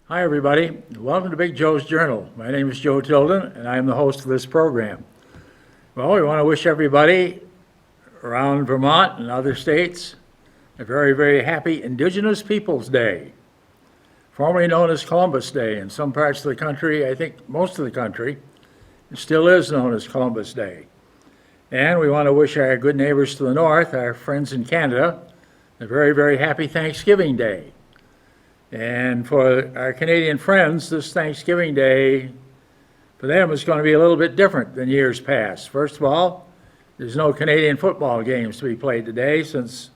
Hi, everybody. Welcome to Big Joe's Journal. My name is Joe Tilden, and I am the host of this program. Well, we want to wish everybody around Vermont and other states a very, very happy Indigenous Peoples Day, formerly known as Columbus Day. In some parts of the country, I think most of the country, it still is known as Columbus Day. And we want to wish our good neighbors to the north, our friends in Canada, a very, very happy Thanksgiving Day. And for our Canadian friends, this Thanksgiving Day, for them, is going to be a little bit different than years past. First of all, there's no Canadian football games to be played today since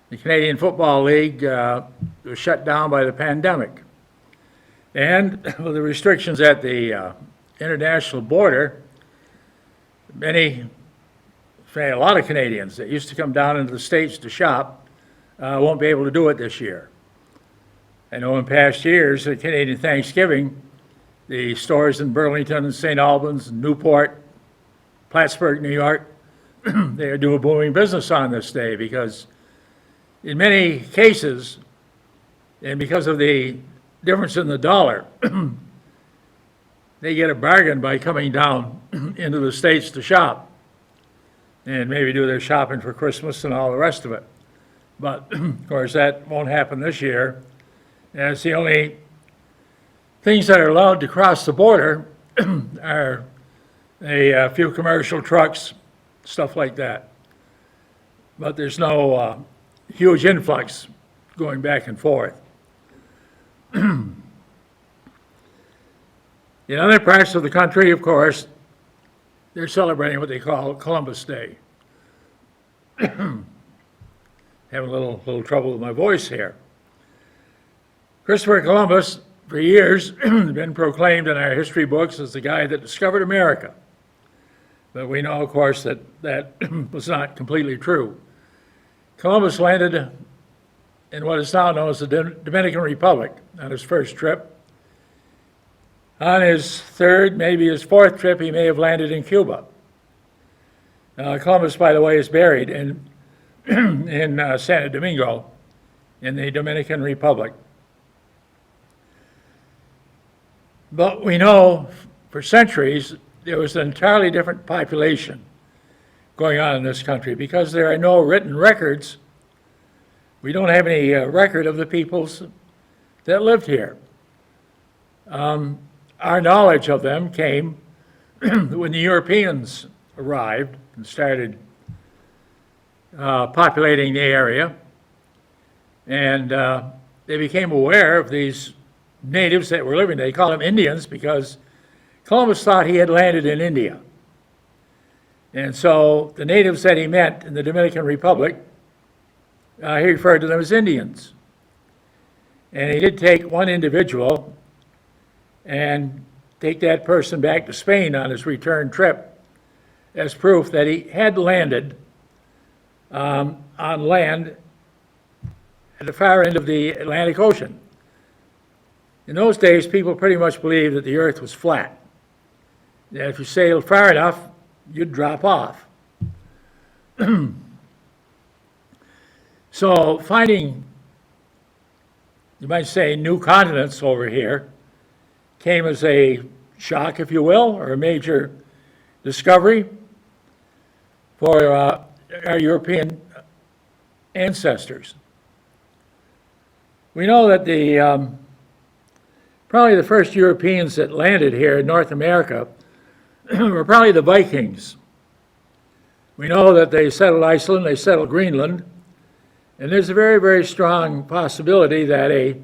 the Canadian Football League was shut down by the pandemic. And with the restrictions at the international border, a lot of Canadians that used to come down into the States to shop won't be able to do it this year. I know in past years, at Canadian Thanksgiving, the stores in Burlington and St. Albans, Newport, Plattsburgh, New York, they do a booming business on this day because in many cases, and because of the difference in the dollar, they get a bargain by coming down into the States to shop and maybe do their shopping for Christmas and all the rest of it. But, of course, that won't happen this year. And it's the only things that are allowed to cross the border are a few commercial trucks, stuff like that. But there's no huge influx going back and forth. In other parts of the country, of course, they're celebrating what they call Columbus Day. Having a little trouble with my voice here. Christopher Columbus, for years, has been proclaimed in our history books as the guy that discovered America. But we know, of course, that was not completely true. Columbus landed in what is now known as the Dominican Republic on his first trip. On his third, maybe his fourth trip, he may have landed in Cuba. Columbus, by the way, is buried in Santo Domingo in the Dominican Republic. But we know for centuries there was an entirely different population going on in this country because there are no written records. We don't have any record of the peoples that lived here. Our knowledge of them came when the Europeans arrived and started populating the area, and they became aware of these natives that were living. They call them Indians because Columbus thought he had landed in India. And so the natives that he met in the Dominican Republic, he referred to them as Indians. And he did take one individual and take that person back to Spain on his return trip as proof that he had landed on land at the far end of the Atlantic Ocean. In those days, people pretty much believed that the earth was flat. That if you sailed far enough, you'd drop off. So finding, you might say, new continents over here came as a shock, if you will, or a major discovery for our European ancestors. We know that probably the first Europeans that landed here in North America were probably the Vikings. We know that they settled Iceland, they settled Greenland, and there's a very, very strong possibility that a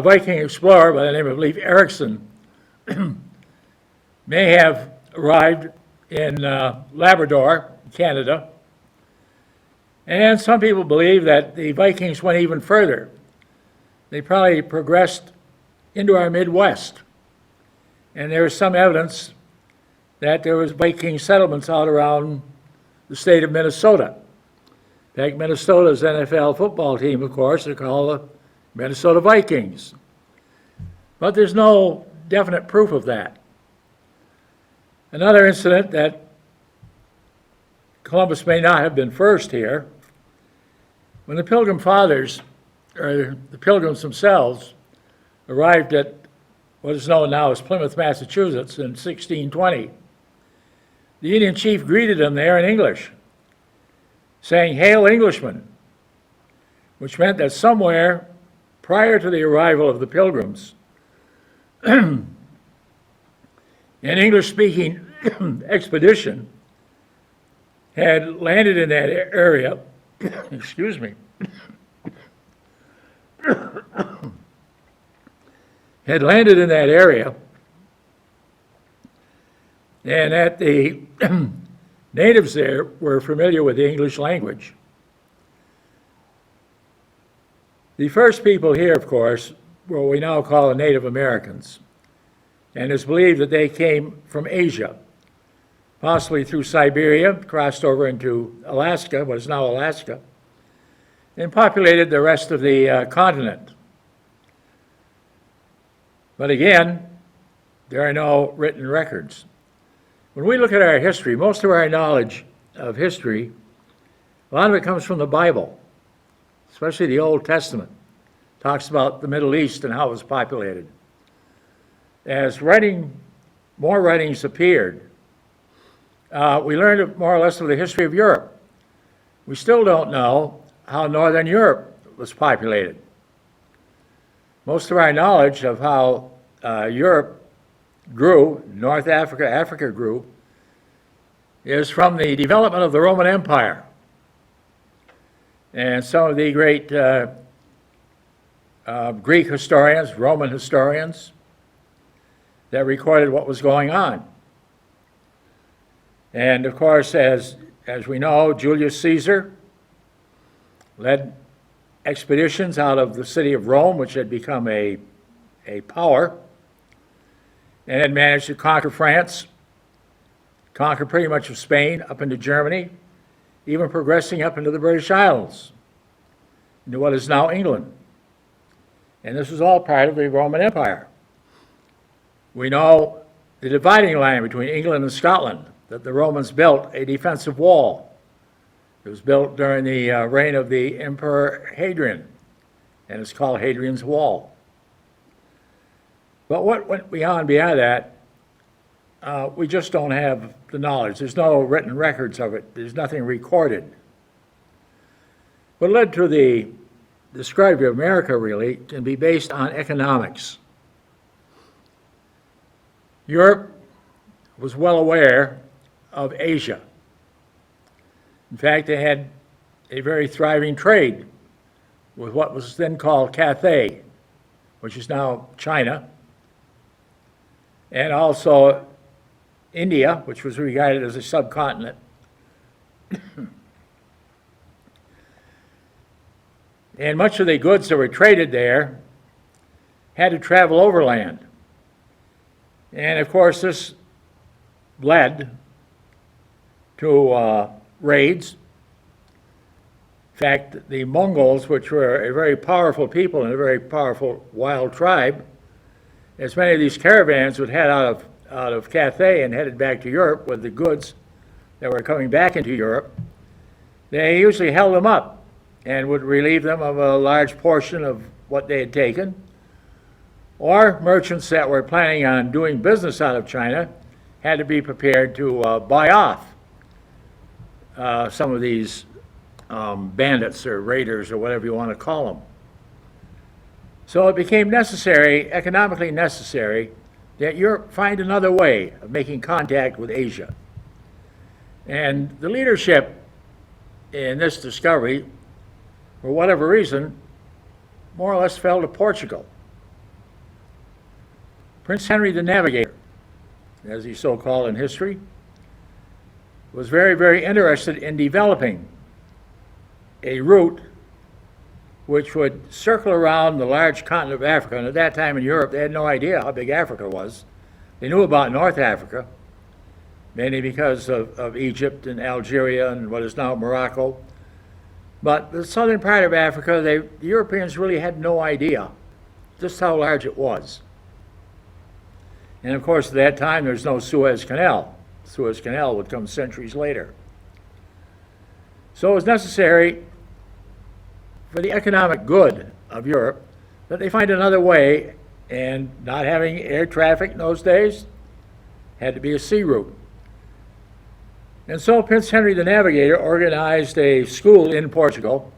Viking explorer by the name of Leif Erikson may have arrived in Labrador, Canada. And some people believe that the Vikings went even further. They probably progressed into our Midwest. And there is some evidence that there was Viking settlements out around the state of Minnesota. In fact, Minnesota's NFL football team, of course, are called the Minnesota Vikings. But there's no definite proof of that. Another incident that Columbus may not have been first here, when the Pilgrim Fathers, or the Pilgrims themselves, arrived at what is known now as Plymouth, Massachusetts in 1620, the Indian chief greeted them there in English, saying, "Hail, Englishmen," which meant that somewhere prior to the arrival of the Pilgrims, an English-speaking expedition had landed in that area, excuse me, had landed in that area, and that the natives there were familiar with the English language. The first people here, of course, were what we now call the Native Americans, and it's believed that they came from Asia, possibly through Siberia, crossed over into Alaska, what is now Alaska, and populated the rest of the continent. But again, there are no written records. When we look at our history, most of our knowledge of history, a lot of it comes from the Bible, especially the Old Testament. It talks about the Middle East and how it was populated. As more writings appeared, we learned more or less of the history of Europe. We still don't know how Northern Europe was populated. Most of our knowledge of how Europe grew, North Africa, Africa grew, is from the development of the Roman Empire. And some of the great Greek historians, Roman historians, that recorded what was going on. And of course, as we know, Julius Caesar led expeditions out of the city of Rome, which had become a power, and had managed to conquer France, conquer pretty much of Spain, up into Germany, even progressing up into the British Isles, into what is now England. And this was all part of the Roman Empire. We know the dividing line between England and Scotland, that the Romans built a defensive wall. It was built during the reign of the Emperor Hadrian, and it's called Hadrian's Wall. But what went beyond that, we just don't have the knowledge. There's no written records of it. There's nothing recorded. What led to the discovery of America, really, can be based on economics. Europe was well aware of Asia. In fact, they had a very thriving trade with what was then called Cathay, which is now China, and also India, which was regarded as a subcontinent. And much of the goods that were traded there had to travel overland. And of course, this led to raids. In fact, the Mongols, which were a very powerful people and a very powerful wild tribe, as many of these caravans would head out of Cathay and headed back to Europe with the goods that were coming back into Europe, they usually held them up and would relieve them of a large portion of what they had taken. Or merchants that were planning on doing business out of China had to be prepared to buy off some of these bandits or raiders or whatever you want to call them. So it became necessary, economically necessary, that Europe find another way of making contact with Asia. And the leadership in this discovery, for whatever reason, more or less fell to Portugal. Prince Henry the Navigator, as he's so called in history, was very, very interested in developing a route which would circle around the large continent of Africa. And at that time in Europe, they had no idea how big Africa was. They knew about North Africa, mainly because of Egypt and Algeria and what is now Morocco. But the southern part of Africa, the Europeans really had no idea just how large it was. And of course, at that time, there's no Suez Canal. Suez Canal would come centuries later. So it was necessary for the economic good of Europe that they find another way and not having air traffic in those days, had to be a sea route. And so Prince Henry the Navigator organized a school in Portugal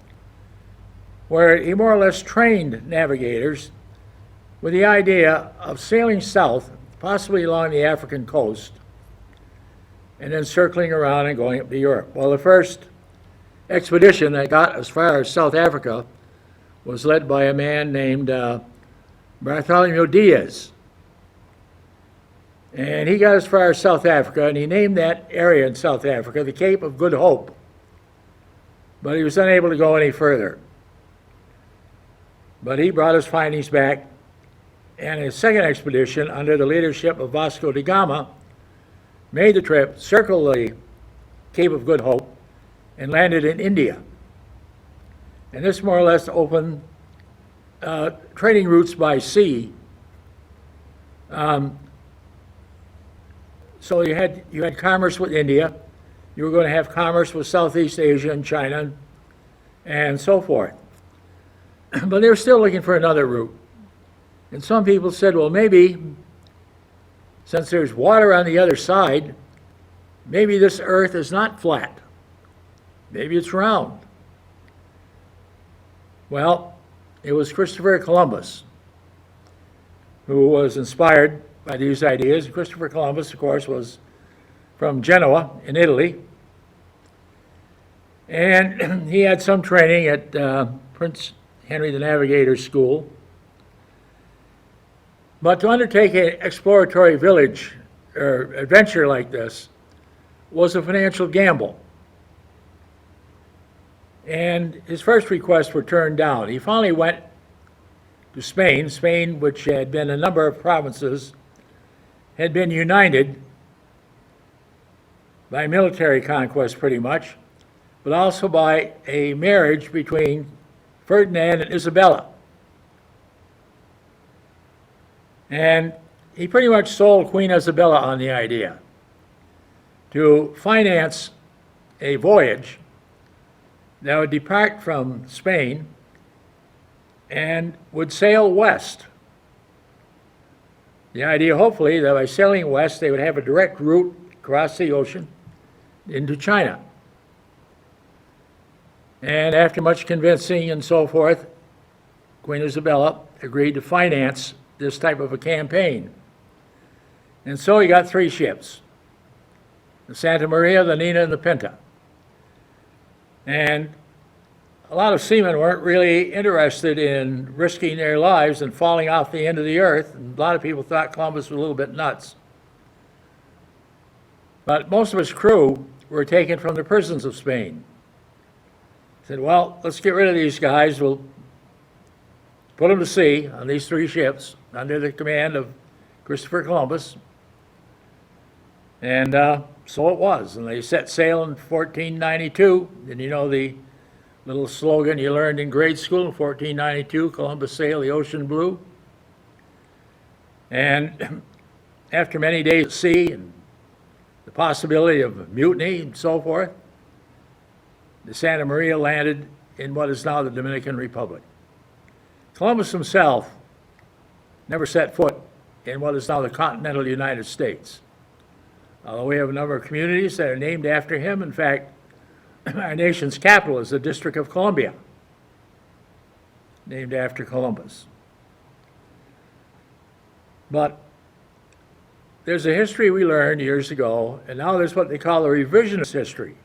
where he more or less trained navigators with the idea of sailing south, possibly along the African coast, and then circling around and going up to Europe. Well, the first expedition that got as far as South Africa was led by a man named Bartholomew Diaz. And he got as far as South Africa, and he named that area in South Africa the Cape of Good Hope. But he was unable to go any further. But he brought his findings back, and his second expedition, under the leadership of Vasco da Gama, made the trip, circled the Cape of Good Hope, and landed in India. And this more or less opened trading routes by sea. So you had commerce with India, you were going to have commerce with Southeast Asia and China, and so forth. But they were still looking for another route. And some people said, well, maybe, since there's water on the other side, maybe this earth is not flat. Maybe it's round. Well, it was Christopher Columbus who was inspired by these ideas. Christopher Columbus, of course, was from Genoa in Italy. And he had some training at Prince Henry the Navigator's School. But to undertake an exploratory village or adventure like this was a financial gamble. And his first requests were turned down. He finally went to Spain, which had been a number of provinces, had been united by military conquest pretty much, but also by a marriage between Ferdinand and Isabella. And he pretty much sold Queen Isabella on the idea to finance a voyage that would depart from Spain and would sail west. The idea, hopefully, that by sailing west, they would have a direct route across the ocean into China. And after much convincing and so forth, Queen Isabella agreed to finance this type of a campaign. And so he got 3 ships, the Santa Maria, the Nina, and the Pinta. And a lot of seamen weren't really interested in risking their lives and falling off the end of the earth. And a lot of people thought Columbus was a little bit nuts. But most of his crew were taken from the prisons of Spain. Said, well, let's get rid of these guys. We'll put them to sea on these 3 ships under the command of Christopher Columbus. And so it was. And they set sail in 1492. And you know the little slogan you learned in grade school in 1492, Columbus sailed the ocean blue. And after many days at sea and the possibility of mutiny and so forth, the Santa Maria landed in what is now the Dominican Republic. Columbus himself never set foot in what is now the continental United States. Although we have a number of communities that are named after him. In fact, our nation's capital is the District of Columbia, named after Columbus. But there's a history we learned years ago, and now there's what they call a revisionist history.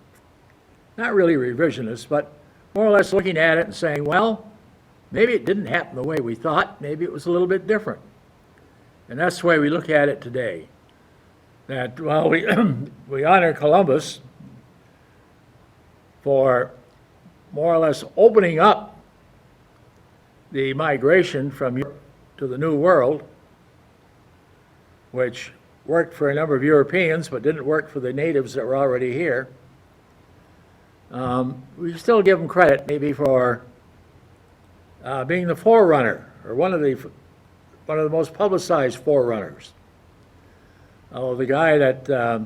Not really revisionist, but more or less looking at it and saying, well, maybe it didn't happen the way we thought. Maybe it was a little bit different. And that's the way we look at it today. That, well, we honor Columbus for more or less opening up the migration from Europe to the New World, which worked for a number of Europeans but didn't work for the natives that were already here. We still give him credit maybe for being the forerunner, or one of the most publicized forerunners. The guy that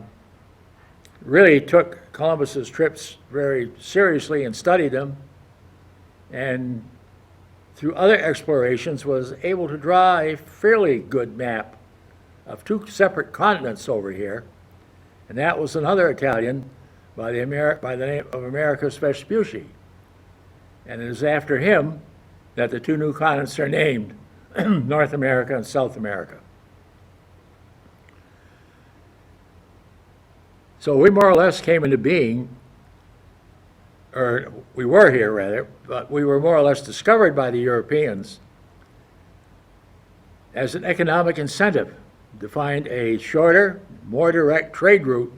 really took Columbus's trips very seriously and studied them and through other explorations, was able to draw a fairly good map of two separate continents over here, and that was another Italian by the name of Americus Vespucci. And it is after him that the two new continents are named, North America and South America. So we more or less came into being, or we were here rather, but we were more or less discovered by the Europeans as an economic incentive to find a shorter, more direct trade route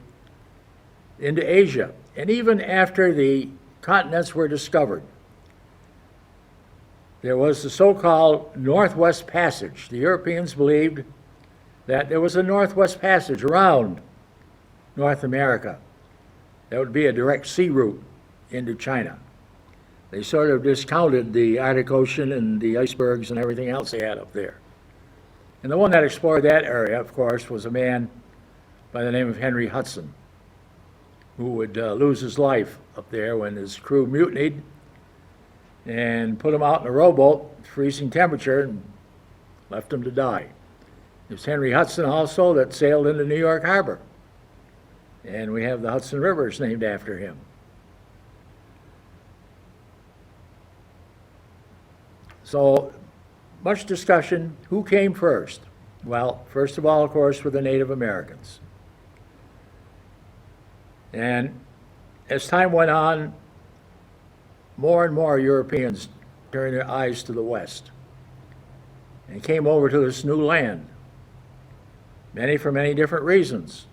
into Asia. And even after the continents were discovered, there was the so-called Northwest Passage. The Europeans believed that there was a Northwest Passage around North America. That would be a direct sea route into China. They sort of discounted the Arctic Ocean and the icebergs and everything else they had up there. And the one that explored that area, of course, was a man by the name of Henry Hudson, who would lose his life up there when his crew mutinied and put him out in a rowboat, freezing temperature, and left him to die. It was Henry Hudson also that sailed into New York Harbor, and we have the Hudson Rivers named after him. So, much discussion. Who came first? Well, first of all, of course, were the Native Americans. And as time went on, more and more Europeans turned their eyes to the West and came over to this new land, many for many different reasons.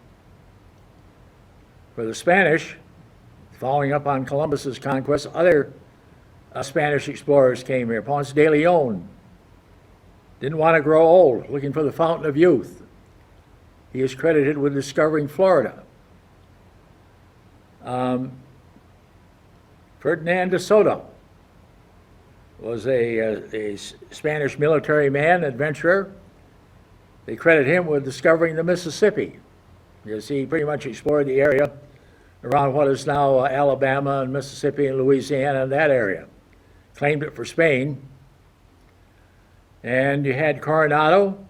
For the Spanish, following up on Columbus's conquest, other Spanish explorers came here. Ponce de Leon didn't want to grow old, looking for the fountain of youth. He is credited with discovering Florida. Ferdinand de Soto was a Spanish military man, adventurer. They credit him with discovering the Mississippi, because he pretty much explored the area around what is now Alabama and Mississippi and Louisiana and that area. Claimed it for Spain. And you had Coronado,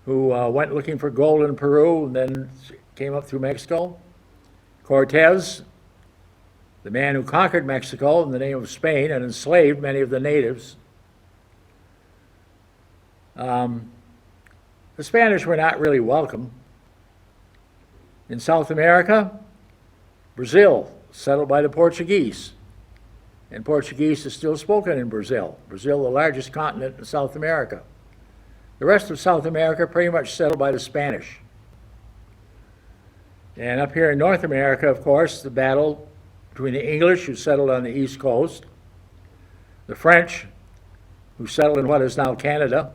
who went looking for gold in Peru and then came up through Mexico. Cortez, the man who conquered Mexico in the name of Spain and enslaved many of the natives. The Spanish were not really welcome. In South America, Brazil, settled by the Portuguese. And Portuguese is still spoken in Brazil. Brazil, the largest continent in South America. The rest of South America pretty much settled by the Spanish. And up here in North America, of course, the battle between the English, who settled on the East Coast, the French, who settled in what is now Canada,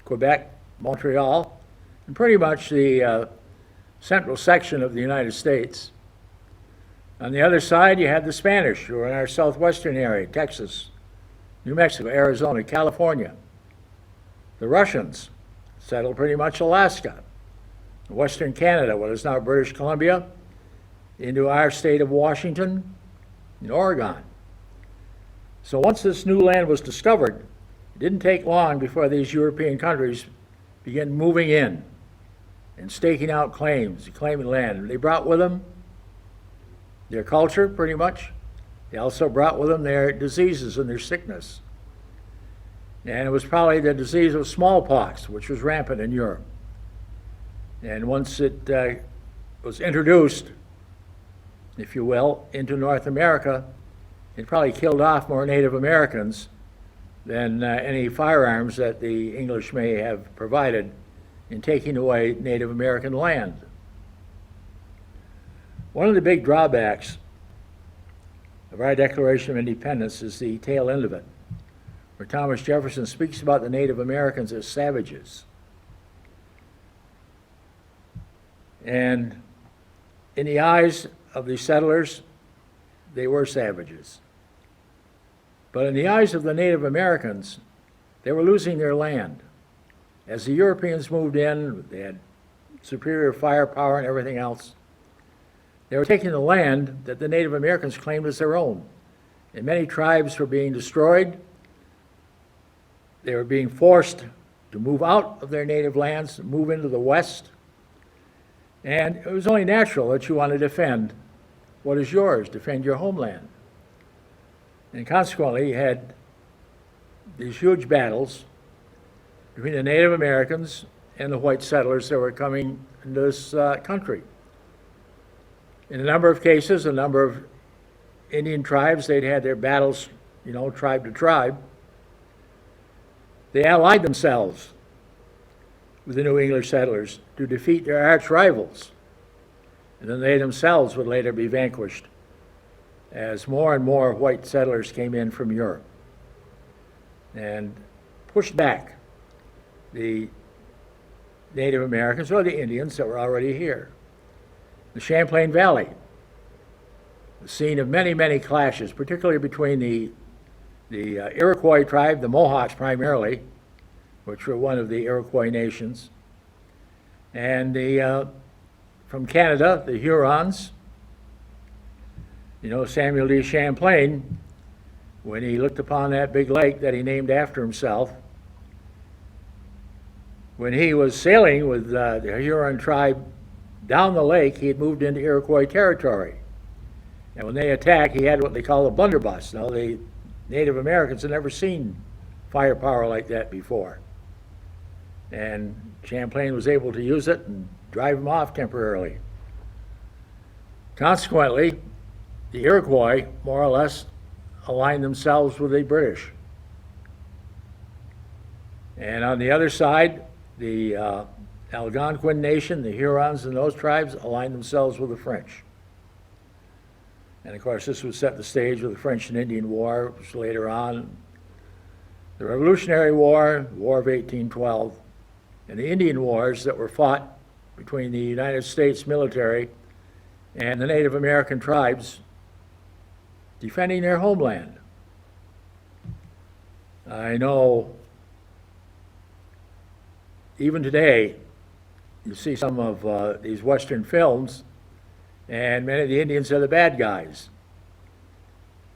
Quebec, Montreal, and pretty much the central section of the United States. On the other side, you had the Spanish, who were in our southwestern area, Texas, New Mexico, Arizona, California. The Russians settled pretty much Alaska, western Canada, what is now British Columbia, into our state of Washington and Oregon. So once this new land was discovered, it didn't take long before these European countries began moving in and staking out claims, claiming land. They brought with them their culture, pretty much. They also brought with them their diseases and their sickness. And it was probably the disease of smallpox, which was rampant in Europe. And once it was introduced, if you will, into North America, it probably killed off more Native Americans than any firearms that the English may have provided in taking away Native American land. One of the big drawbacks of our Declaration of Independence is the tail end of it, where Thomas Jefferson speaks about the Native Americans as savages. And in the eyes of the settlers, they were savages. But in the eyes of the Native Americans, they were losing their land. As the Europeans moved in, they had superior firepower and everything else. They were taking the land that the Native Americans claimed as their own. And many tribes were being destroyed. they were being forced to move out of their native lands, move into the West, and it was only natural that you want to defend what is yours, defend your homeland. And consequently, you had these huge battles between the Native Americans and the white settlers that were coming into this country. In a number of cases, a number of Indian tribes, they'd had their battles, tribe to tribe. They allied themselves with the New English settlers to defeat their arch rivals. And then they themselves would later be vanquished as more and more white settlers came in from Europe and pushed back the Native Americans or the Indians that were already here. The Champlain Valley, the scene of many, many clashes, particularly between the Iroquois tribe, the Mohawks primarily, which were one of the Iroquois nations, and from Canada, the Hurons. Samuel de Champlain, when he looked upon that big lake that he named after himself, when he was sailing with the Huron tribe down the lake, he had moved into Iroquois territory. And when they attacked, he had what they call a blunderbuss. Now, the Native Americans had never seen firepower like that before. And Champlain was able to use it and drive them off temporarily. Consequently, the Iroquois, more or less, aligned themselves with the British. And on the other side, the Algonquin nation, the Hurons and those tribes, aligned themselves with the French. And of course, this would set the stage with the French and Indian War, which later on, the Revolutionary War, the War of 1812, and the Indian Wars that were fought between the United States military and the Native American tribes defending their homeland. I know even today, you see some of these Western films, and many of the Indians are the bad guys.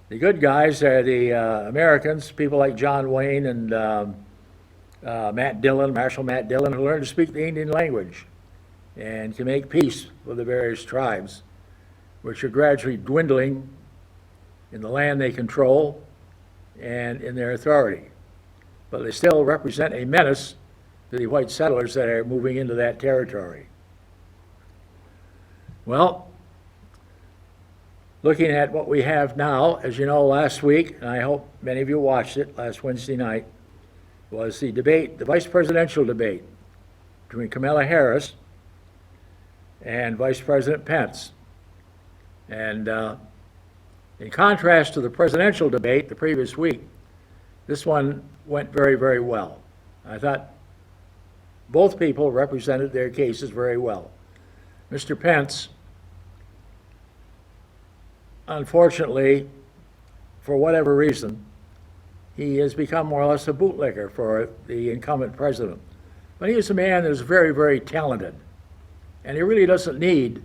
The good guys are the Americans, people like John Wayne and Matt Dillon, Marshal Matt Dillon, who learned to speak the Indian language and can make peace with the various tribes, which are gradually dwindling in the land they control and in their authority. But they still represent a menace to the white settlers that are moving into that territory. Well, looking at what we have now, as you know, last week, and I hope many of you watched it, last Wednesday night, was the debate, the vice presidential debate between Kamala Harris and Vice President Pence. And in contrast to the presidential debate the previous week, this one went very, very well. I thought both people represented their cases very well. Mr. Pence, unfortunately, for whatever reason, he has become more or less a bootlicker for the incumbent president. But he is a man that is very, very talented, and he really doesn't need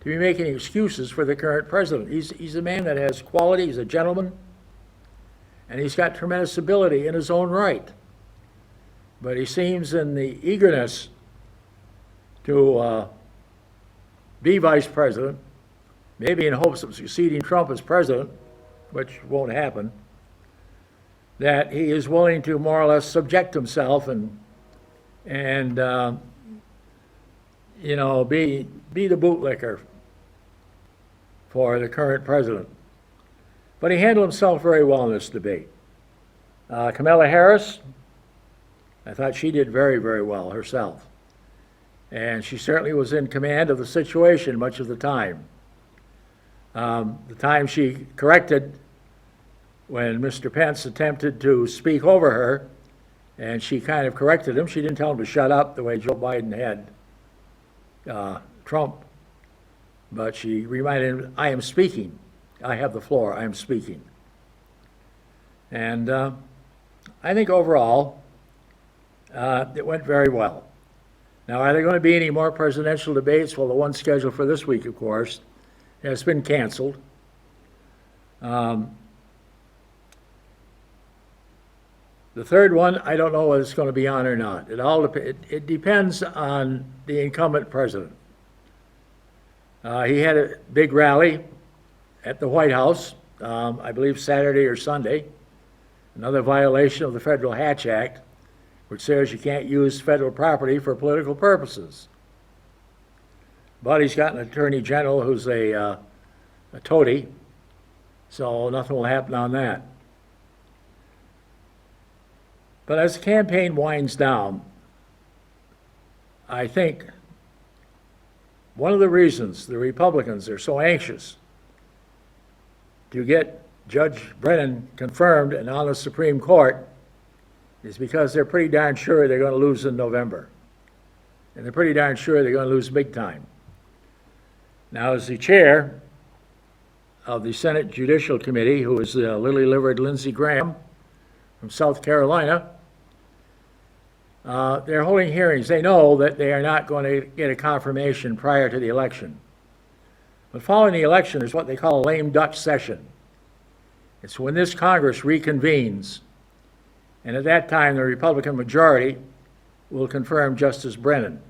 to be making excuses for the current president. He's a man that has quality, he's a gentleman, and he's got tremendous ability in his own right. But he seems in the eagerness to be vice president, maybe in hopes of succeeding Trump as president, which won't happen, that he is willing to more or less subject himself and be the bootlicker for the current president. But he handled himself very well in this debate. Kamala Harris, I thought she did very, very well herself. And she certainly was in command of the situation much of the time. The time she corrected when Mr. Pence attempted to speak over her, and she kind of corrected him. She didn't tell him to shut up the way Joe Biden had Trump, but she reminded him, I am speaking. I have the floor. I am speaking. And I think overall, it went very well. Now, are there going to be any more presidential debates? Well, the one scheduled for this week, of course, has been canceled. The third one, I don't know whether it's going to be on or not. It depends on the incumbent president. He had a big rally at the White House, I believe Saturday or Sunday, another violation of the Federal Hatch Act, which says you can't use federal property for political purposes. But he's got an attorney general who's a toady, so nothing will happen on that. But as the campaign winds down, I think one of the reasons the Republicans are so anxious to get Judge Brennan confirmed and on the Supreme Court is because they're pretty darn sure they're going to lose in November. And they're pretty darn sure they're going to lose big time. Now, as the chair of the Senate Judicial Committee, who is lily-livered Lindsey Graham from South Carolina, they're holding hearings. They know that they are not going to get a confirmation prior to the election. But following the election is what they call a lame duck session. It's when this Congress reconvenes, and at that time the Republican majority will confirm Justice Brennan.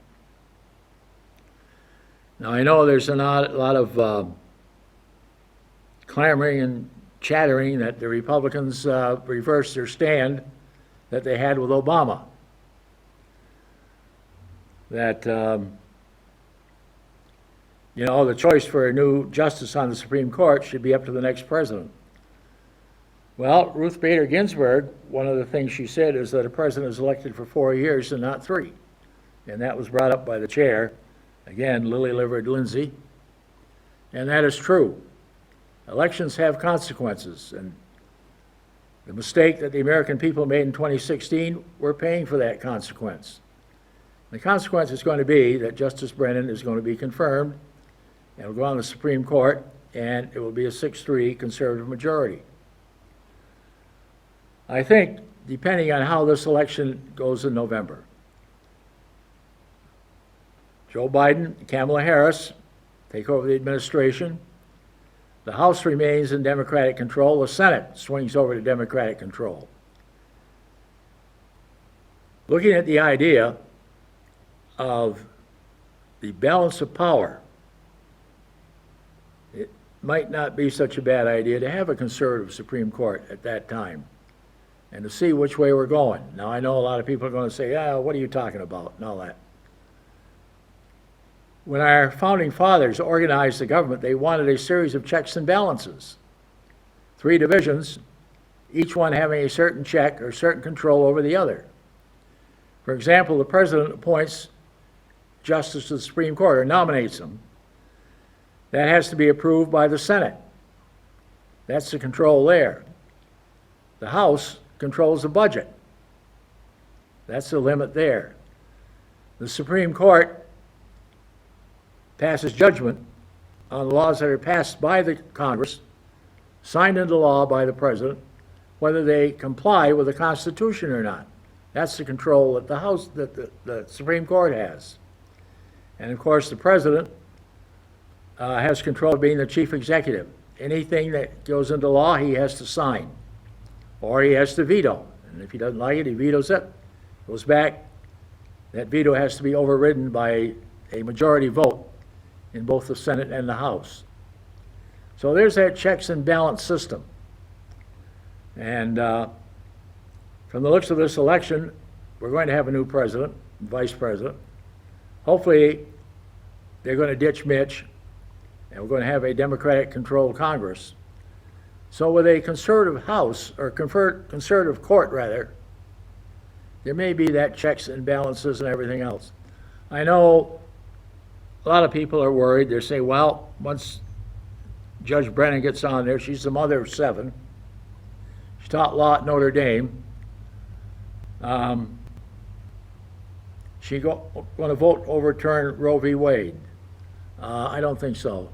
Now, I know there's a lot of clamoring and chattering that the Republicans reverse their stand that they had with Obama. That, the choice for a new justice on the Supreme Court should be up to the next president. Well, Ruth Bader Ginsburg, one of the things she said is that a president is elected for 4 years and not 3. And that was brought up by the chair, again, lily-livered Lindsey. And that is true. Elections have consequences, and the mistake that the American people made in 2016, we're paying for that consequence. The consequence is going to be that Justice Brennan is going to be confirmed, and will go on the Supreme Court, and it will be a 6-3 conservative majority. I think, depending on how this election goes in November, Joe Biden, Kamala Harris take over the administration. The House remains in Democratic control. The Senate swings over to Democratic control. Looking at the idea of the balance of power, it might not be such a bad idea to have a conservative Supreme Court at that time and to see which way we're going. Now, I know a lot of people are going to say, what are you talking about, and all that. When our founding fathers organized the government, they wanted a series of checks and balances. 3 divisions, each one having a certain check or certain control over the other. For example, the president appoints justice to the Supreme Court or nominates them. That has to be approved by the Senate. That's the control there. The House controls the budget. That's the limit there. The Supreme Court passes judgment on laws that are passed by the Congress, signed into law by the president, whether they comply with the Constitution or not. That's the control that the Supreme Court has. And of course, the president has control of being the chief executive. Anything that goes into law, he has to sign, or he has to veto. And if he doesn't like it, he vetoes it, goes back. That veto has to be overridden by a majority vote in both the Senate and the House. So there's that checks and balance system. And from the looks of this election, we're going to have a new president, vice president. Hopefully, they're going to ditch Mitch, and we're going to have a Democratic-controlled Congress. So with a conservative House, or conservative court, rather, there may be that checks and balances and everything else. I know a lot of people are worried. They're saying, well, once Judge Brennan gets on there, she's the mother of 7. She taught law at Notre Dame. She's going to vote to overturn Roe v. Wade. I don't think so,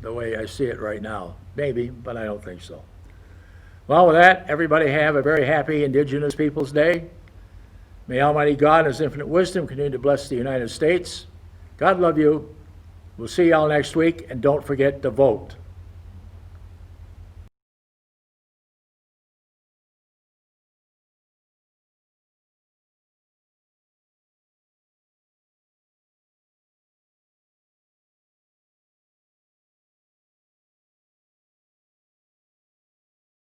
the way I see it right now. Maybe, but I don't think so. Well, with that, everybody have a very happy Indigenous Peoples Day. May Almighty God in His infinite wisdom continue to bless the United States. God love you. We'll see y'all next week, and don't forget to vote.